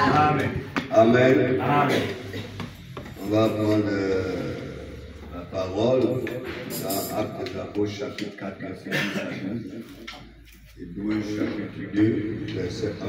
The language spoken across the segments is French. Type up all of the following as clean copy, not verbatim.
Amen. Amen. Amen. On va prendre la parole dans Actes des Apôtres, chapitre 4, verset 10 à 12. Hébreux, chapitre 2, verset 1.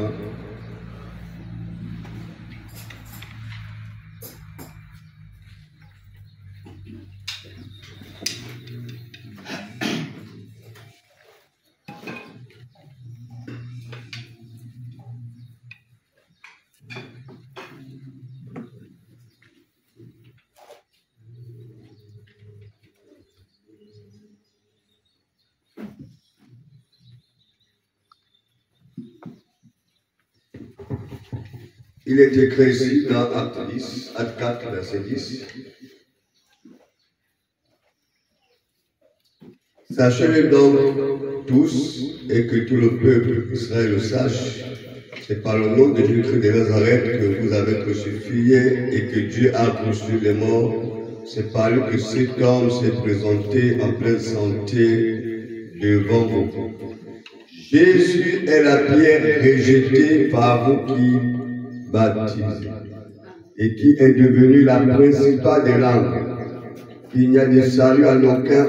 Il est écrit ici dans Acte 4, verset 10. Sachez-le donc tous et que tout le peuple Israël le sache. C'est par le nom de Jésus de Nazareth que vous avez crucifié et que Dieu a reçu les morts. C'est par lui que cet homme s'est présenté en pleine santé devant vous. Jésus est la pierre rejetée par vous qui baptisez et qui est devenue la principale des langues. Il n'y a de salut en aucun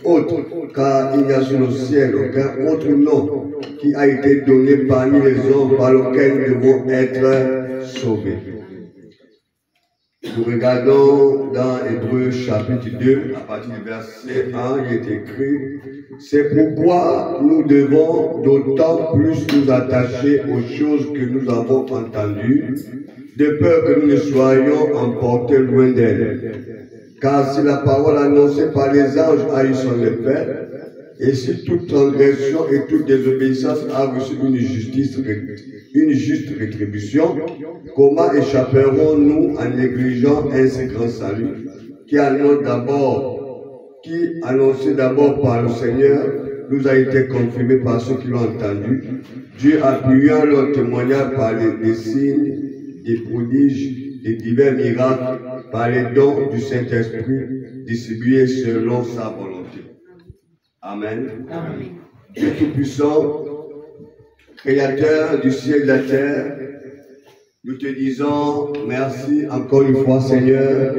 autre, car il n'y a sur le ciel aucun autre nom qui a été donné parmi les hommes par lequel nous devons être sauvés. Nous regardons dans Hébreux chapitre 2, à partir du verset 1, il est écrit: c'est pourquoi nous devons d'autant plus nous attacher aux choses que nous avons entendues, de peur que nous ne soyons emportés loin d'elles. Car si la parole annoncée par les anges a eu son effet, et si toute transgression et toute désobéissance a reçu une juste rétribution, comment échapperons-nous en négligeant un si grand salut qui annoncé d'abord par le Seigneur, nous a été confirmé par ceux qui l'ont entendu, Dieu appuyant leur témoignage par des signes, des prodiges, des divers miracles, par les dons du Saint-Esprit distribués selon sa volonté. Amen. Amen. Dieu Tout-Puissant, Créateur du ciel et de la terre, nous te disons merci encore une fois, Seigneur,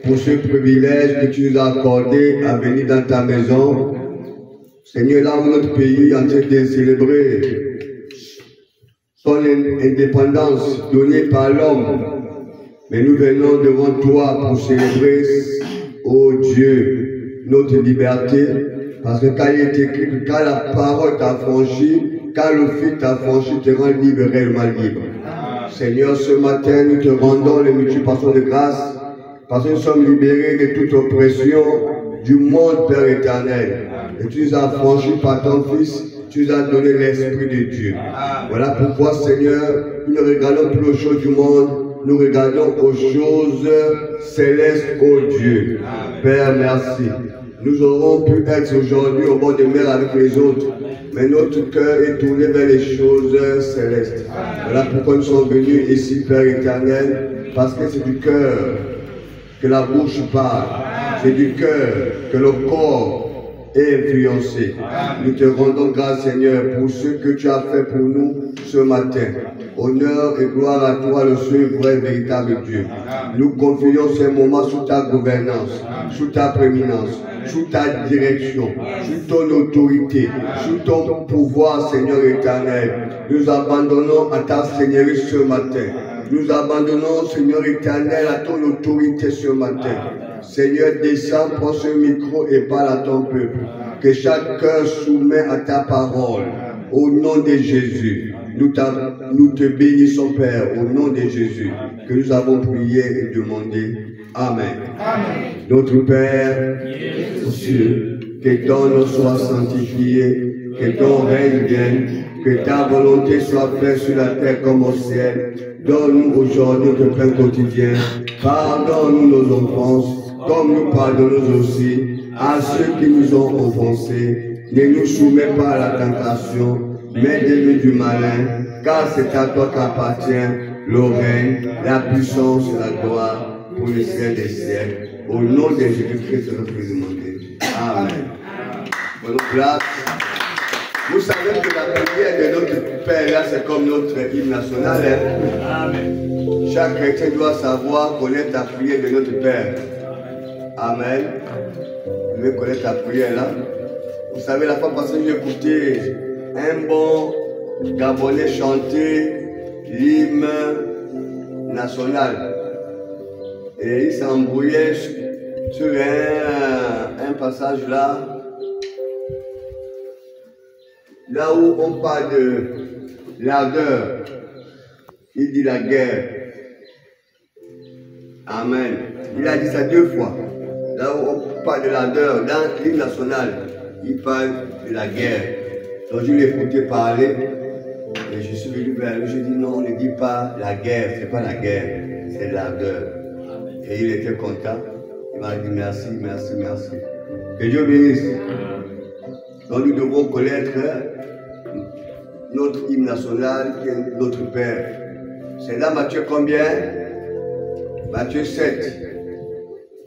pour ce privilège que tu nous as accordé à venir dans ta maison. Seigneur, là où notre pays est en train de célébrer son indépendance donnée par l'homme, mais nous venons devant toi pour célébrer, ô Dieu, notre liberté, parce que quand il est écrit que quand la parole t'a franchi, quand le fil t'a franchi, te rend libre, réellement libre. Seigneur, ce matin, nous te rendons les multiples passions de grâce, parce que nous sommes libérés de toute oppression du monde, Père éternel. Et tu nous as franchis par ton Fils, tu nous as donné l'Esprit de Dieu. Voilà pourquoi, Seigneur, nous ne regardons plus aux choses du monde, nous regardons aux choses célestes, ô Dieu. Père, merci. Nous aurons pu être aujourd'hui au bord de mer avec les autres, mais notre cœur est tourné vers les choses célestes. Voilà pourquoi nous sommes venus ici, Père éternel, parce que c'est du cœur que la bouche parle, c'est du cœur que le corps est influencé. Nous te rendons grâce, Seigneur, pour ce que tu as fait pour nous ce matin. Honneur et gloire à toi, le seul vrai véritable Dieu. Nous confions ces moments sous ta gouvernance, sous ta prééminence, sous ta direction, sous ton autorité, sous ton pouvoir, Seigneur éternel. Nous abandonnons à ta Seigneurie ce matin. Nous abandonnons, Seigneur éternel, à ton autorité ce matin. Seigneur, descends, prends ce micro et parle à ton peuple. Que chaque cœur soumet à ta parole. Au nom de Jésus, nous te bénissons, Père, au nom de Jésus, que nous avons prié et demandé. Amen. Amen. Notre Père, aux cieux, que ton nom soit sanctifié, que ton règne vienne, que ta volonté soit faite sur la terre comme au ciel. Donne-nous aujourd'hui notre pain quotidien. Pardonne-nous nos offenses, comme nous pardonnons aussi à ceux qui nous ont offensés. Ne nous soumets pas à la tentation, mais délivre-nous du malin, car c'est à toi qu'appartient le règne, la puissance et la gloire pour les siècles des siècles. Au nom de Jésus-Christ, notre demandé. Amen. Bonne place. Vous savez que la prière de notre Père, là, c'est comme notre hymne national. Hein? Amen. Chaque chrétien doit savoir connaître la prière de notre Père. Amen. Vous devez connaître la prière là. Vous savez, la fois passée, j'ai écouté un bon Gabonais chanter l'hymne national. Et il s'est embrouillé sur un passage là. Là où on parle de l'ardeur, il dit la guerre. Amen. Il a dit ça 2 fois. Là où on parle de l'ardeur, dans l'hymne national, il parle de la guerre. Donc je l'ai écouté parler, et je suis venu vers lui, je dis non, ne dit pas la guerre, c'est pas la guerre, c'est l'ardeur. Et il était content. Il m'a dit merci, merci, merci. Que Dieu bénisse. Donc nous devons connaître notre hymne national qui est notre Père. C'est là Matthieu combien? Matthieu 7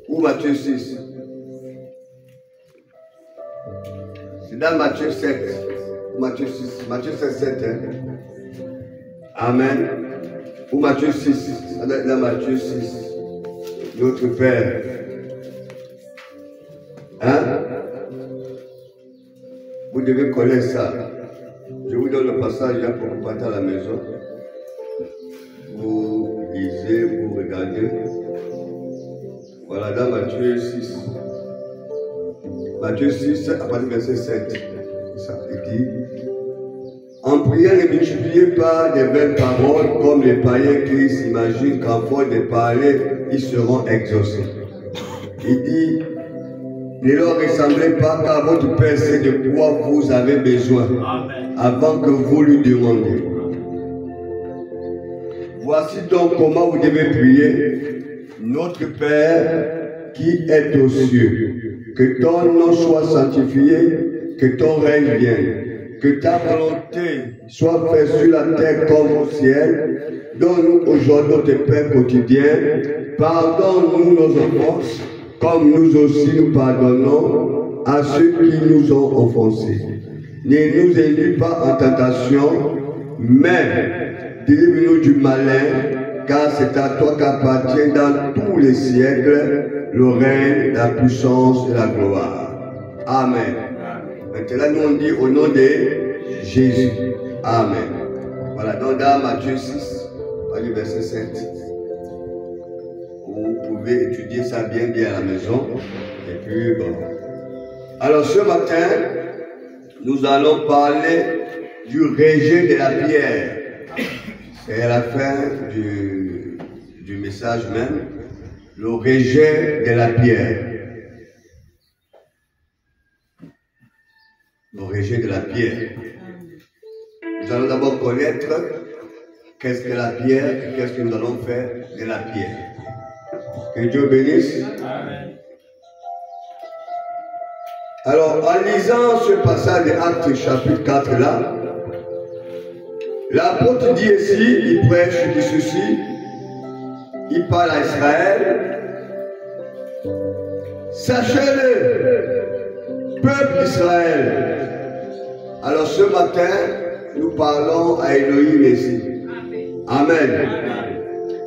ou Matthieu 6. C'est dans Matthieu 7 ou Matthieu 6. Matthieu 7, 7. Hein? Amen. Ou Matthieu 6. Ça doit être dans Matthieu 6. Notre Père. Hein? Vous devez connaître ça. Je vous donne le passage là pour vous partir à la maison. Vous lisez, vous regardez. Voilà, dans Matthieu 6. Matthieu 6, à partir du verset 7. Ça dit, en priant, ne multipliez pas des belles paroles comme les païens qui s'imaginent qu'en faute de parler, ils seront exaucés. Il dit, ne leur ressemblez pas car votre Père sait de quoi vous avez besoin. Amen. Avant que vous lui demandiez. Voici donc comment vous devez prier. Notre Père qui est aux cieux, que ton nom soit sanctifié, que ton règne vienne, que ta volonté soit faite sur la terre comme au ciel. Donne-nous aujourd'hui notre pain quotidien. Pardonne-nous nos offenses, comme nous aussi nous pardonnons à ceux qui nous ont offensés. Ne nous induis pas en tentation, mais délivre-nous du malin, car c'est à toi qu'appartient dans tous les siècles le règne, la puissance et la gloire. Amen. Maintenant, nous on dit au nom de Jésus. Amen. Voilà, donc dans Matthieu 6, du verset 7. Vous pouvez étudier ça bien à la maison. Et puis, bon. Alors, ce matin, nous allons parler du rejet de la pierre. C'est à la fin du message même. Le rejet de la pierre. Le rejet de la pierre. Nous allons d'abord connaître qu'est-ce que la pierre et qu'est-ce que nous allons faire de la pierre. Que Dieu bénisse. Amen. Alors, en lisant ce passage de Actes chapitre 4 là, l'apôtre dit ici, il prêche, il dit ceci, il parle à Israël. Sachez-le, peuple d'Israël. Alors ce matin, nous parlons à Elohim ici. Amen.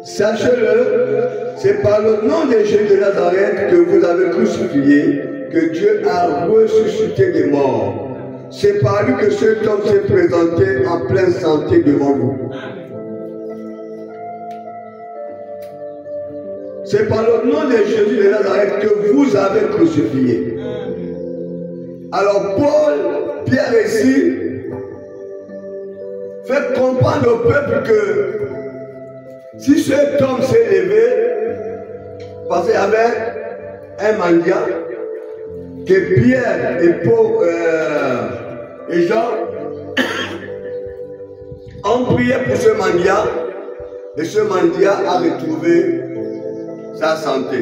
Sachez-le, c'est par le nom de Jésus de Nazareth que vous avez crucifié, que Dieu a ressuscité des morts. C'est par lui que cet homme s'est présenté en pleine santé devant vous. C'est par le nom de Jésus de Nazareth que vous avez crucifié. Alors Paul, Pierre ici, fait comprendre au peuple que si cet homme s'est levé, parce qu'il y avait un mendiant, que Pierre et Paul et Jean ont prié pour ce mendiant, et ce mendiant a retrouvé sa santé.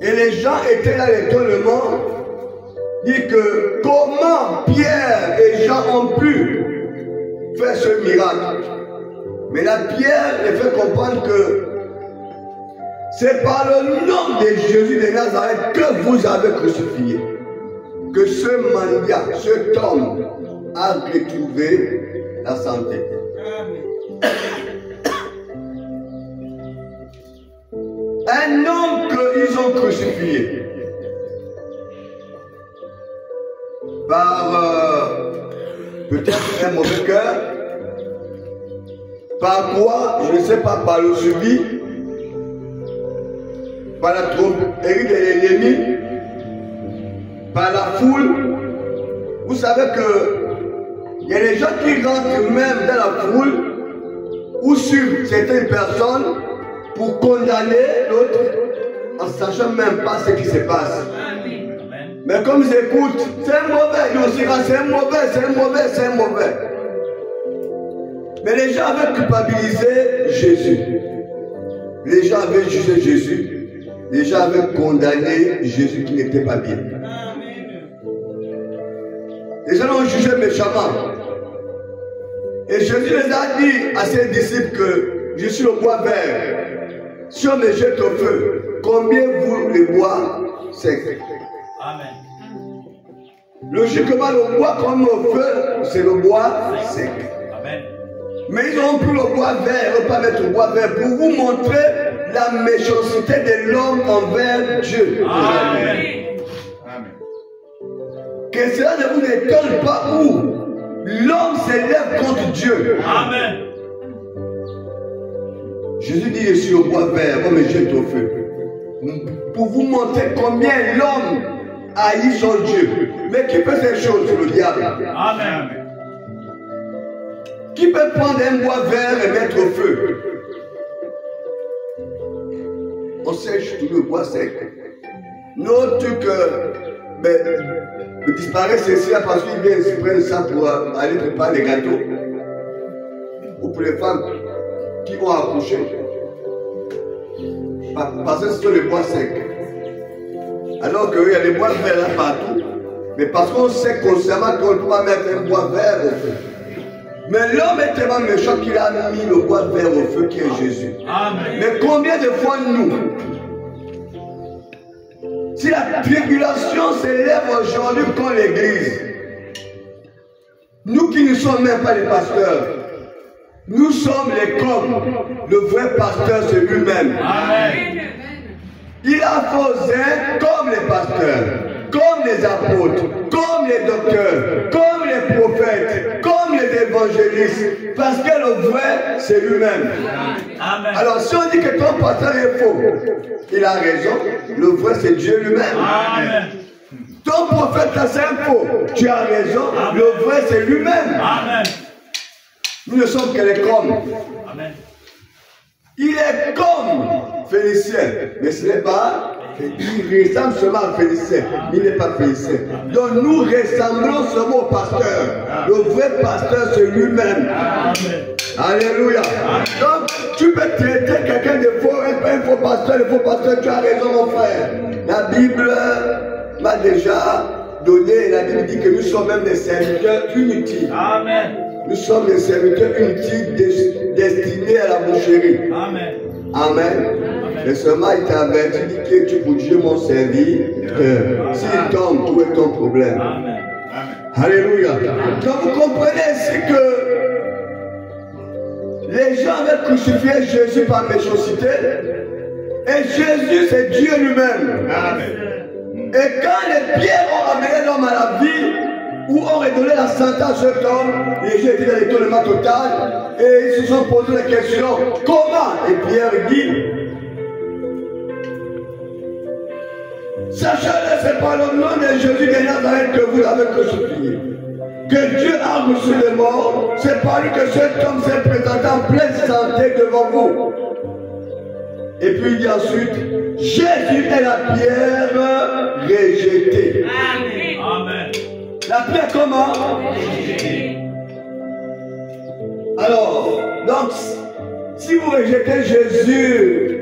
Et les gens étaient dans l'étonnement, dit que comment Pierre et Jean ont pu faire ce miracle. Mais la Pierre les fait comprendre que c'est par le nom de Jésus de Nazareth que vous avez crucifié. Que ce mendiant, cet homme, a retrouvé la santé. Un homme qu'ils ont crucifié par peut-être un mauvais cœur, par quoi, je ne sais pas, par le suivi, par la tromperie de l'ennemi, par la foule. Vous savez que il y a des gens qui rentrent même dans la foule ou sur certaines personnes pour condamner l'autre en ne sachant même pas ce qui se passe. Mais comme ils écoutent, c'est un mauvais, ils aussi c'est un mauvais, c'est un mauvais, c'est un mauvais. Mais les gens avaient culpabilisé Jésus. Les gens avaient jugé Jésus. Les gens avaient condamné Jésus qui n'était pas bien. Les gens l'ont jugé méchamment. Et Jésus les a dit à ses disciples que je suis le bois vert. Si on me jette au feu, combien vous les bois secs? Amen. Logiquement, le bois comme au feu, c'est le bois sec. Amen. Mais ils ont pris le bois vert, ils ne pas mettre le bois vert pour vous montrer la méchanceté de l'homme envers Dieu. Amen. Que cela ne vous étonne pas où l'homme s'élève contre Dieu. Amen. Jésus dit, je suis au bois vert, on me jette au feu. Pour vous montrer combien l'homme haït son Dieu. Mais qui fait ces choses? C'est le diable. Amen. Qui peut prendre un bois vert et mettre au feu? On sèche tout le bois sec. Notre truc disparaît, c'est ça parce qu'ils viennent se prendre ça pour aller préparer les gâteaux. Ou pour les femmes qui vont accoucher. Parce que c'est le bois sec. Alors qu'il y a les bois verts là partout. Mais parce qu'on sait consciemment qu'on ne peut pas mettre un bois vert au feu. Mais l'homme est tellement méchant qu'il a mis le bois vert au feu qui est Jésus. Amen. Mais combien de fois nous, si la tribulation s'élève aujourd'hui contre l'Église, nous qui ne sommes même pas les pasteurs, nous sommes les comme le vrai pasteur c'est lui-même. Amen. Il a posé comme les pasteurs, comme les apôtres, comme les docteurs, comme les prophètes, comme les évangélistes, parce que le vrai c'est lui-même. Amen. Alors si on dit que ton pasteur est faux, il a raison, le vrai c'est Dieu lui-même. Amen. Ton prophète là c'est un faux, tu as raison, amen, le vrai c'est lui-même. Amen. Nous ne sommes que les comme. Amen. Il est comme Félicien, mais ce n'est pas, il ressemble seulement à Félicien, il n'est pas Félicien. Donc nous ressemblons seulement au pasteur. Le vrai pasteur c'est lui-même. Alléluia. Donc tu peux traiter quelqu'un de faux, un faux pasteur, tu as raison mon frère. La Bible m'a déjà donné, la Bible dit que nous sommes même des serviteurs inutiles. Amen. Nous sommes des serviteurs inutiles destinés à la boucherie. Amen. Amen. Mais seulement il t'a averti, dit que tu pour Dieu mon serviteur. S'il tombe, où est ton problème? Amen. Alléluia. Donc vous comprenez ainsi que les gens avaient crucifié Jésus par méchanceté. Et Jésus c'est Dieu lui-même. Amen. Et quand les pierres ont amené l'homme à la vie, où on redonné la santé à cet homme, les gens étaient dans l'étonnement total, et ils se sont posé la question, comment? Et Pierre dit, sachez-le, c'est par le nom de Jésus de Nazareth que vous l'avez crucifié. Que Dieu a reçu les morts, c'est par lui que cet homme s'est présenté en pleine santé devant vous. Et puis il dit ensuite, Jésus est la pierre rejetée. Amen. Amen. La pierre comment? Alors, donc, si vous rejetez Jésus,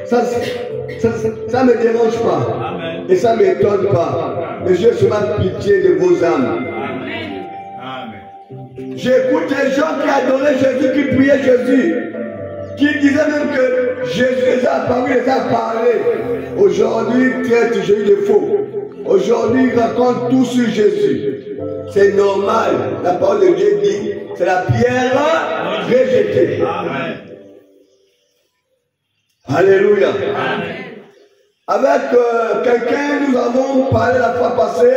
ça ne me dérange pas. Amen. Et ça ne m'étonne pas. Mais j'ai seulement pitié de vos âmes. J'écoute les gens qui adoraient Jésus, qui priaient Jésus, qui disaient même que Jésus les a apparus, les a parlé. Aujourd'hui, ils traitent Jésus de faux. Aujourd'hui, ils racontent tout sur Jésus. C'est normal. La parole de Dieu dit, c'est la pierre rejetée. Amen. Alléluia. Amen. Avec quelqu'un, nous avons parlé la fois passée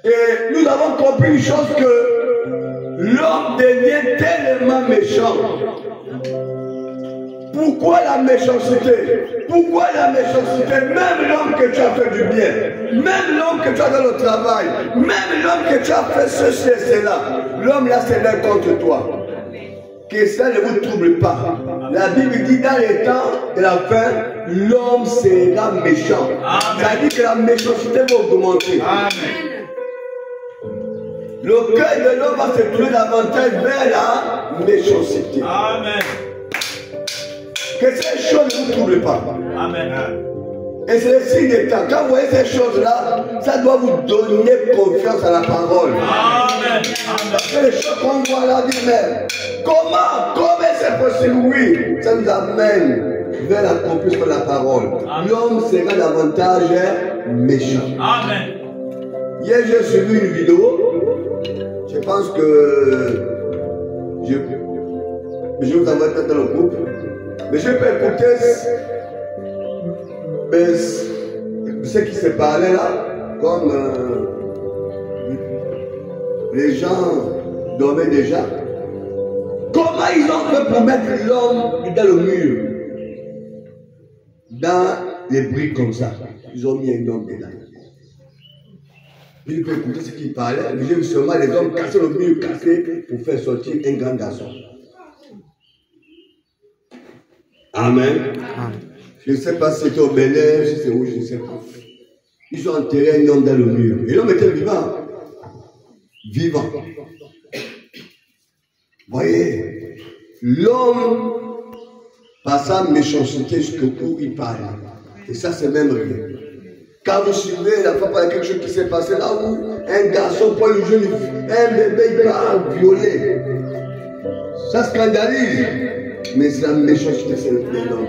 et nous avons compris une chose que l'homme devient tellement méchant. Pourquoi la méchanceté? Pourquoi la méchanceté? Même l'homme que tu as fait du bien, même l'homme que tu as dans le travail, même l'homme que tu as fait ceci et cela, l'homme là se lève contre toi. Que ça ne vous trouble pas. La Bible dit dans les temps de la fin, l'homme sera méchant. Ça dit que la méchanceté va augmenter. Amen. Le cœur de l'homme va se tourner davantage vers la méchanceté. Amen. Que ces choses ne vous troublent pas. Amen. Et c'est le signe des temps. Quand vous voyez ces choses-là, ça doit vous donner confiance à la parole. Amen. Parce que les choses qu'on voit là, dit, mais comment c'est possible? Oui, ça nous amène vers l'accomplissement de la parole. L'homme sera davantage méchant. Amen. Hier, j'ai suivi une vidéo. Je pense que je vous envoie peut-être dans le groupe. Mais je peux écouter ce qui se parlait là, comme les gens dormaient déjà. Comment ils ont fait pour mettre l'homme dans le mur? Dans les briques comme ça. Ils ont mis un homme dedans. Je peux écouter ce qu'il parlait. J'ai vu seulement les hommes casser le mur, casser pour faire sortir un grand garçon. Amen. Je ne sais pas si c'était au Bénin, si c'est où, je ne sais pas. Ils ont enterré un homme dans le mur. Et l'homme était vivant. Vivant. Voyez, l'homme, par sa méchanceté jusqu'au il parle. Et ça, c'est même rien. Quand vous suivez la fois par quelque chose qui s'est passé là où un garçon prend une jeune fille, un bébé, il part violer. Ça scandalise. Mais c'est la méchanceté, c'est le l'homme.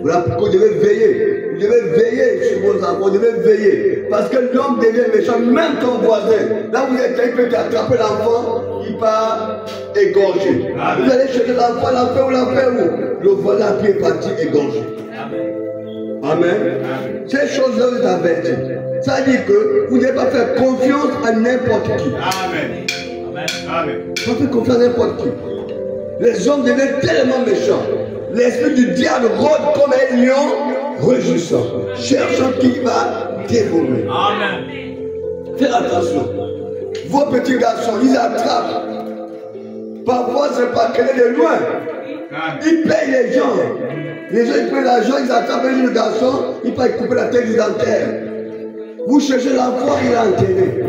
Voilà pourquoi vous devez veiller. Vous devez veiller sur vos enfants, vous devez veiller. Parce que l'homme devient méchant, même ton voisin. Là où vous êtes, il peut t'attraper l'enfant, il part égorger. Vous allez chercher l'enfant, l'enfant où? Le voisin qui est parti égorger. Amen. Ces choses-là vous avertissent. Ça veut dire que vous ne devez pas faire confiance à n'importe qui. Amen. Amen. Amen. Pas faire confiance à n'importe qui. Les hommes deviennent tellement méchants. L'esprit du diable rôde comme un lion rugissant, cherchant qui va dévorer. Amen. Faites attention. Vos petits garçons, ils attrapent. Parfois, c'est pas qu'elle est de loin. Ils payent les gens. Les gens, ils prennent l'argent, ils attrapent un jeune garçon, ils peuvent couper la tête, ils enterrent. Vous cherchez l'enfant, il est enterré.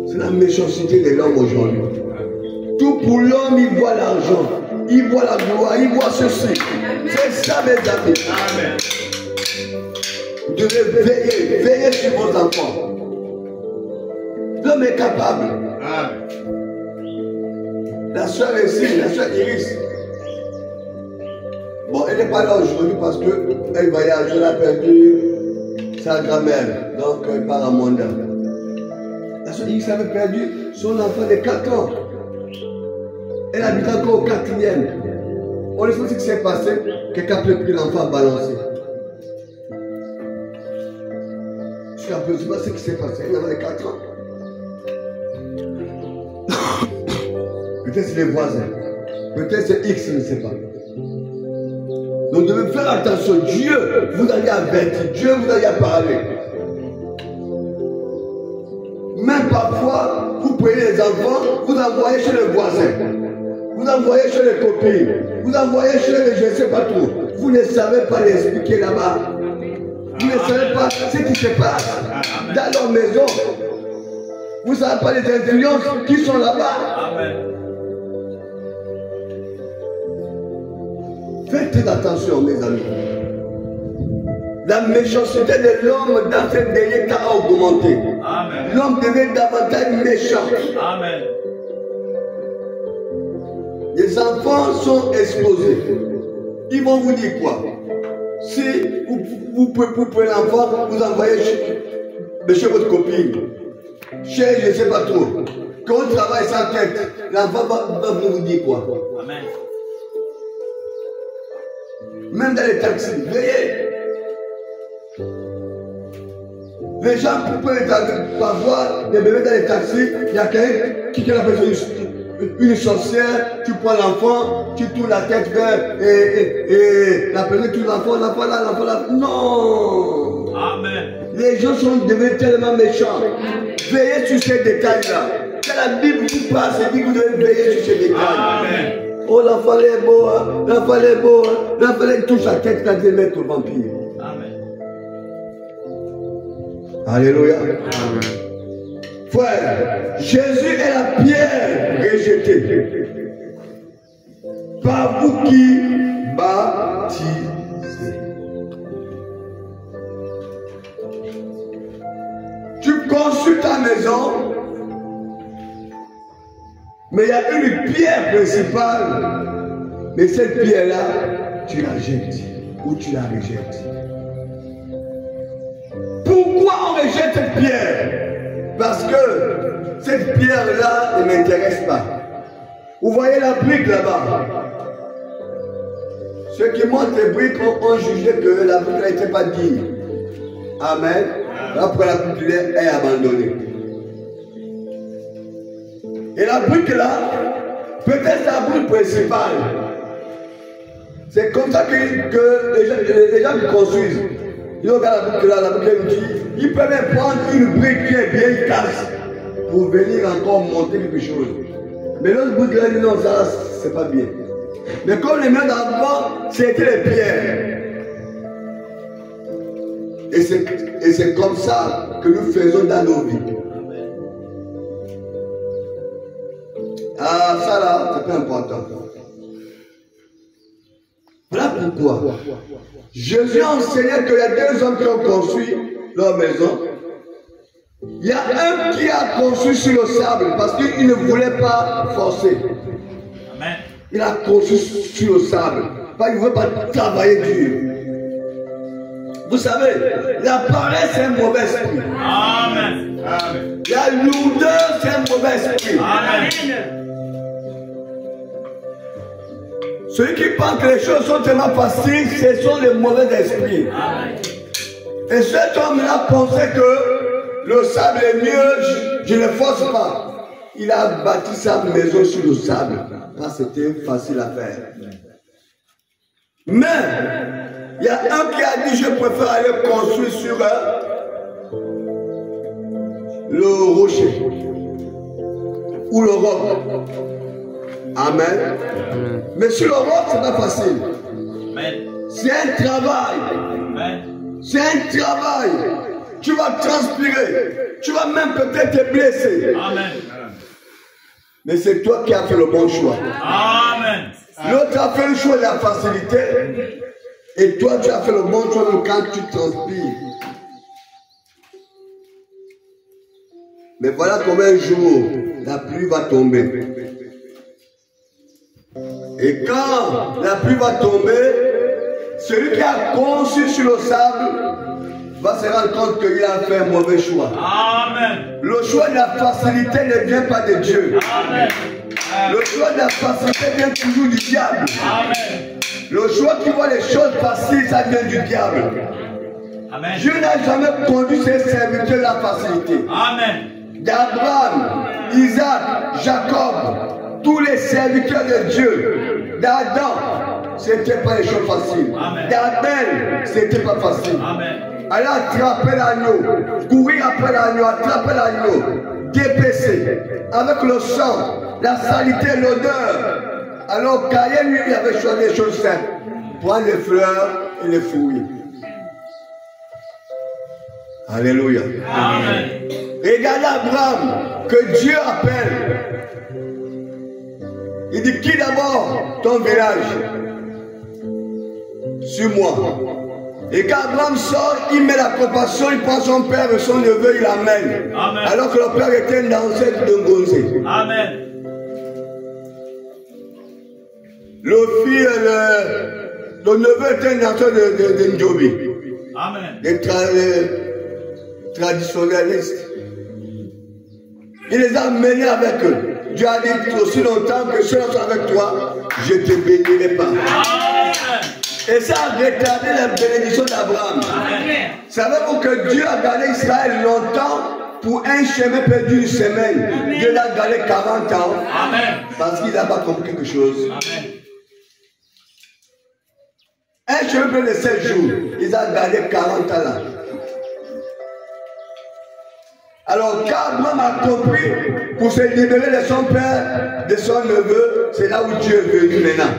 C'est la méchanceté de l'homme aujourd'hui. Tout pour l'homme, il voit l'argent, il voit la gloire, il voit ceci. C'est ça, mes amis. Amen. Vous devez veiller, veiller sur vos enfants. L'homme est capable. Amen. La soeur ici, la soeur Iris. Bon, elle n'est pas là aujourd'hui parce qu'elle voyage, elle a perdu sa grand-mère. Donc, elle part à Monda. La soeur Iris avait perdu son enfant de 4 ans. Elle habite encore au 4e. On ne sait pas ce qui s'est passé. Quelqu'un peut pris l'enfant balancé. Jusqu'à peu, je ne sais pas ce qui s'est passé. Elle avait 4 ans. Peut-être c'est les voisins. Peut-être c'est X, je ne sais pas. Donc vous devez faire attention. Dieu vous allez avertir. Dieu vous allez parler. Même parfois, vous prenez les enfants, vous envoyez chez les voisins. Vous envoyez chez les copines. Vous envoyez chez les je ne sais pas trop. Vous ne savez pas l'expliquer là-bas. Vous ne savez pas ce qui se passe dans leur maison. Vous ne savez pas les influences qui sont là-bas. Amen. Faites attention, mes amis. La méchanceté de l'homme dans ce dernier cas a augmenté. L'homme devient davantage méchant. Amen. Les enfants sont exposés. Ils vont vous dire quoi? Si vous prenez l'enfant, vous envoyez de chez votre copine, chez je ne sais pas trop, quand on travaille sans tête, l'enfant va vous dire quoi? Amen. Même dans les taxis, veillez. Les gens peuvent avoir des bébés dans les taxis, il y a quelqu'un qui appelle une sorcière, tu prends l'enfant, tu tournes la tête vers et la personne tourne l'enfant là. Non! Amen. Les gens sont devenus tellement méchants. Veillez sur ces détails-là. Quand la Bible vous parle, c'est dit que vous devez veiller sur ces détails. Amen. Oh, l'enfant est beau, hein? L'enfant est beau, hein? L'enfant est touche la tête quand il met au vampire. Amen. Alléluia. Amen. Frère, Jésus est la pierre rejetée par vous qui baptisez. Tu construis ta maison, mais il y a une pierre principale, mais cette pierre-là, tu la jettes ou tu la rejettes. Pourquoi on rejette cette pierre? Parce que cette pierre-là ne m'intéresse pas. Vous voyez la brique là-bas. Ceux qui montent les briques ont jugé que la brique n'était pas digne. Amen. Après la brique est abandonnée. Et la brique là, peut-être la brique principale. C'est comme ça que les gens qui construisent. Ils regardent la brique là, la brique est utile. Ils peuvent même prendre une brique qui est bien casse pour venir encore monter quelque chose. Mais l'autre brique là, non, ça c'est pas bien. Mais comme les mains d'avant, c'était les pierres. Et c'est comme ça que nous faisons dans nos vies. Ah, ça là, c'est pas important. Voilà pourquoi Jésus enseignait qu'il y a deux hommes qui ont construit leur maison. Il y a un qui a construit sur le sable parce qu'il ne voulait pas forcer. Amen. Il a construit sur le sable. Il ne veut pas travailler dur. Vous savez, la paresse c'est un mauvais esprit. Amen. Amen. La lourdeur c'est un mauvais esprit. Amen. Ceux qui pensent que les choses sont tellement faciles, ce sont les mauvais esprits. Amen. Et cet homme-là pensait que le sable est mieux, je ne force pas. Il a bâti sa maison sur le sable, parce que c'était facile à faire. Mais, il y a un qui a dit, je préfère aller construire sur le rocher, ou le roc. Amen. Mais sur le roc, c'est pas facile. C'est un travail. C'est un travail. Tu vas transpirer. Tu vas même peut-être te blesser. Amen. Mais c'est toi qui as fait le bon choix. Amen. L'autre a fait le choix de la facilité. Et toi, tu as fait le bon choix quand tu transpires. Mais voilà combien un jour, la pluie va tomber. Et quand la pluie va tomber, celui qui a conçu sur le sable va se rendre compte qu'il a fait un mauvais choix. Amen. Le choix de la facilité ne vient pas de Dieu. Amen. Le choix de la facilité vient toujours du diable. Amen. Le choix qui voit les choses faciles, ça vient du diable. Amen. Dieu n'a jamais conduit ses serviteurs à la facilité. Amen. D'Abraham, Isaac, Jacob, tous les serviteurs de Dieu, d'Adam, ce n'était pas les choses faciles. D'Abel, ce n'était pas facile. Amen. Aller attraper l'agneau, courir après l'agneau, attraper l'agneau, dépêcher, avec le sang, la saleté, l'odeur. Alors Caïn, lui, il avait choisi des choses simples. Prendre les fleurs et les fruits. Alléluia. Amen. Regardez Abraham, que Dieu appelle. Il dit, qui d'abord ton village? Sur moi. Et quand Abraham sort, il met la compassion, il prend son père et son neveu, il l'amène. Alors que le père était un ancêtre de Gonzé. Amen. Le neveu était un ancêtre de Ndjobi. Amen. De traditionnalistes. Il les a menés avec eux. Dieu a dit aussi longtemps que ceux qui sont avec toi, je ne te bénirai pas. Et ça a retardé la bénédiction d'Abraham. Savez-vous que Dieu a gardé Israël longtemps pour un chemin perdu une semaine? Dieu l'a gardé 40 ans. Parce qu'il n'a pas compris quelque chose. Un chemin perdu de 7 jours, il a gardé 40 ans là. Alors, quand Abraham a compris pour se libérer de son père, de son neveu, c'est là où Dieu est venu maintenant.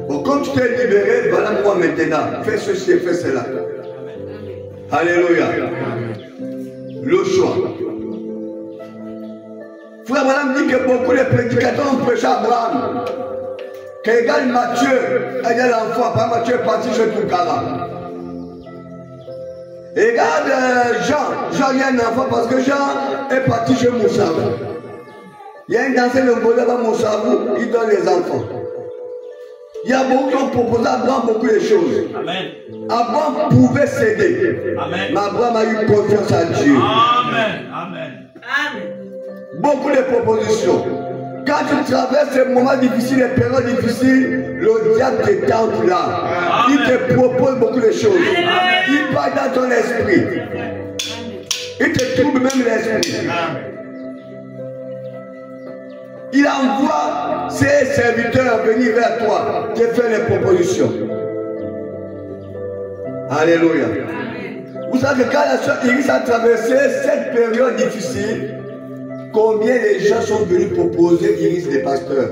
Bon, comme tu t'es libéré, voilà moi maintenant. Fais ceci et fais cela. Alléluia. Le choix. Frère Madame dit que beaucoup de prédicateurs ont prêché à Abraham. Quand regarde Matthieu, il y a l'enfant, après Matthieu est parti chez Toukara. Et regarde Jean, il y a un enfant parce que Jean est parti chez Moussavou. Il y a un danseur de Mbolé à Moussavou, il donne les enfants. Il y a beaucoup qui ont proposé à Abraham beaucoup de choses. Amen. Abraham pouvait céder. Amen. Mais Abraham a eu confiance en Dieu. Amen. Amen. Beaucoup de propositions. Quand tu traverses ces moments difficiles, les périodes difficiles, le diable te tente là. Il te propose beaucoup de choses. Il parle dans ton esprit. Il te trouble même l'esprit. Il envoie ses serviteurs venir vers toi, te faire les propositions. Alléluia. Vous savez que quand la soeur Iris a traversé cette période difficile, combien de gens sont venus proposer Iris des pasteurs?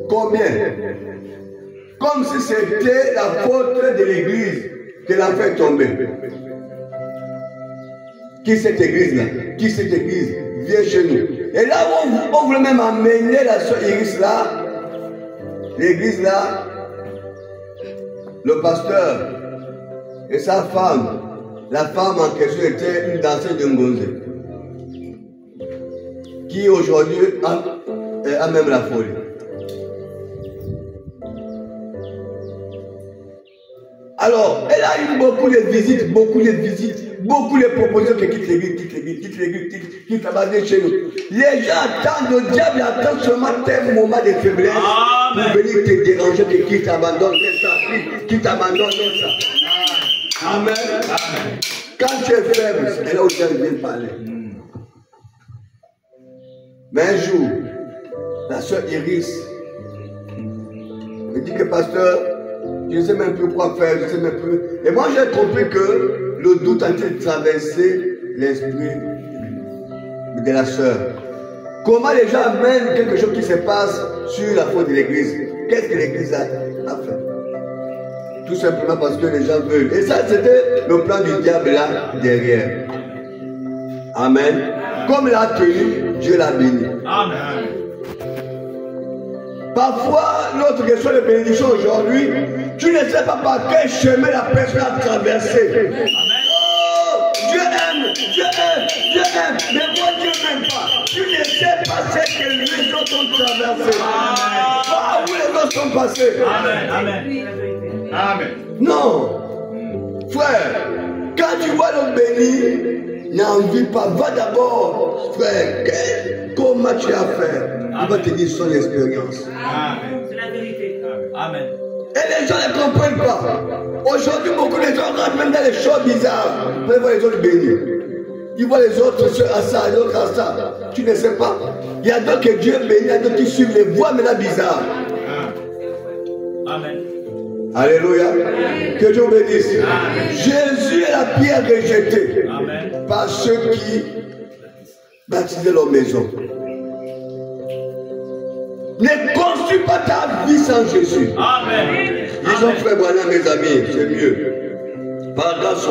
Combien? Comme si c'était la faute de l'église que l'enfant est tombé. Qui cette église-là? Qui cette église? Viens chez nous. Et là où on voulait même amener la soeur Iris là, l'église là, le pasteur et sa femme, la femme en question était une danseuse de Ngonze, qui aujourd'hui a même la folie. Alors, elle a eu beaucoup de visites, beaucoup de propositions qui quittent l'église, quittent la base chez nous. Les gens attendent, le diable attend seulement un moment de faiblesse pour venir te déranger, qui t'abandonne, qui t'abandonne, ça. Amen. Quand tu es faible, c'est là où Dieu vient parler. Mais un jour, la soeur Iris me dit que pasteur, je ne sais même plus quoi faire, je ne sais même plus. Et moi j'ai compris que le doute a traversé l'esprit de la soeur. Comment les gens amènent quelque chose qui se passe sur la faute de l'église? Qu'est-ce que l'église a fait? Tout simplement parce que les gens veulent. Et ça, c'était le plan du diable là derrière. Amen. Comme il a tenu, Dieu l'a béni. Amen. Parfois, notre question de bénédiction aujourd'hui, tu ne sais pas par quel chemin la personne a traversé. Amen. Oh, Dieu aime, mais moi Dieu n'aime pas. Tu ne sais pas ce que les autres ont traversé. Pas où les autres sont passés. Amen. Amen. Amen. Non. Frère, quand tu vois l'homme béni, n'envie pas. Va d'abord, frère, comment tu as fait? Il va te dire son expérience. Amen. C'est la vérité. Amen. Et les gens ne comprennent pas. Aujourd'hui, beaucoup de gens rentrent même dans les choses bizarres. Vous voyez les autres bénis. Ils voient les autres à ça, les autres à ça. Tu ne sais pas. Il y a d'autres que Dieu bénit, il y a d'autres qui suivent les voies maintenant bizarres. Amen. Alléluia. Que Dieu bénisse. Jésus est la pierre rejetée Amen. par ceux qui baptisaient leur maison. Ne construis pas ta vie sans Jésus. Amen. Ils ont fait voilà mes amis, c'est mieux. Par grâce